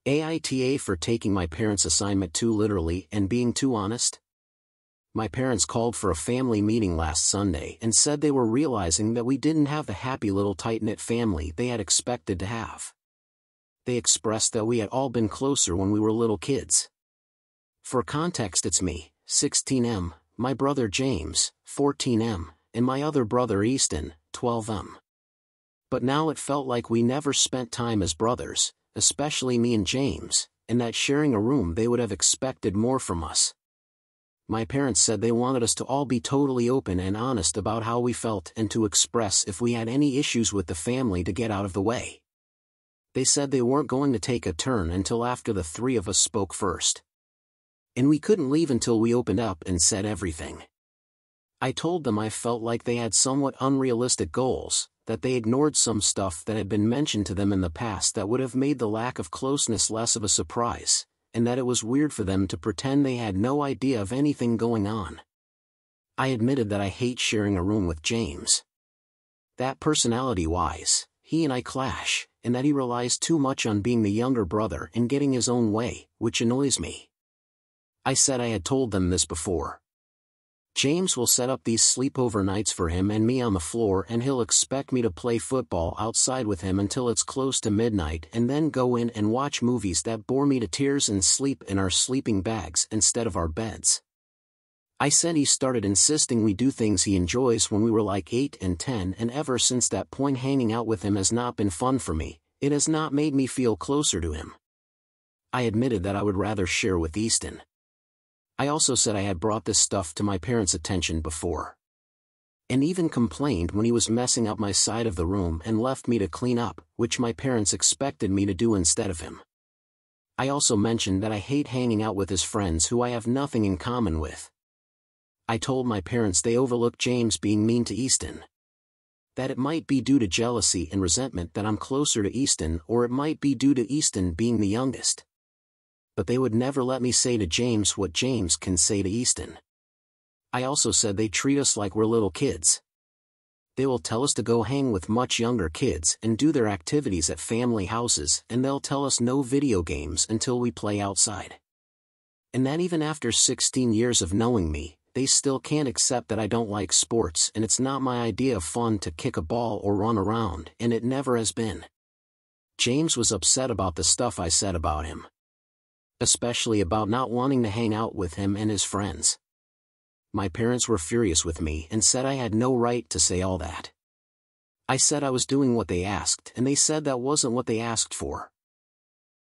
AITA for taking my parents' assignment too literally and being too honest? My parents called for a family meeting last Sunday and said they were realizing that we didn't have the happy little tight-knit family they had expected to have. They expressed that we had all been closer when we were little kids. For context, it's me, 16M, my brother James, 14M, and my other brother Easton, 12M. But now it felt like we never spent time as brothers, especially me and James, and that sharing a room they would have expected more from us. My parents said they wanted us to all be totally open and honest about how we felt and to express if we had any issues with the family to get out of the way. They said they weren't going to take a turn until after the three of us spoke first. And we couldn't leave until we opened up and said everything. I told them I felt like they had somewhat unrealistic goals, that they ignored some stuff that had been mentioned to them in the past that would have made the lack of closeness less of a surprise, and that it was weird for them to pretend they had no idea of anything going on. I admitted that I hate sharing a room with James. That personality-wise, he and I clash, and that he relies too much on being the younger brother and getting his own way, which annoys me. I said I had told them this before. James will set up these sleepover nights for him and me on the floor, and he'll expect me to play football outside with him until it's close to midnight and then go in and watch movies that bore me to tears and sleep in our sleeping bags instead of our beds. I said he started insisting we do things he enjoys when we were like 8 and 10, and ever since that point hanging out with him has not been fun for me. It has not made me feel closer to him. I admitted that I would rather share with Easton. I also said I had brought this stuff to my parents' attention before. And even complained when he was messing up my side of the room and left me to clean up, which my parents expected me to do instead of him. I also mentioned that I hate hanging out with his friends who I have nothing in common with. I told my parents they overlooked James being mean to Easton. That it might be due to jealousy and resentment that I'm closer to Easton, or it might be due to Easton being the youngest. But they would never let me say to James what James can say to Easton. I also said they treat us like we're little kids. They will tell us to go hang with much younger kids and do their activities at family houses, and they'll tell us no video games until we play outside. And that even after 16 years of knowing me, they still can't accept that I don't like sports, and it's not my idea of fun to kick a ball or run around, and it never has been. James was upset about the stuff I said about him. Especially about not wanting to hang out with him and his friends. My parents were furious with me and said I had no right to say all that. I said I was doing what they asked, and they said that wasn't what they asked for.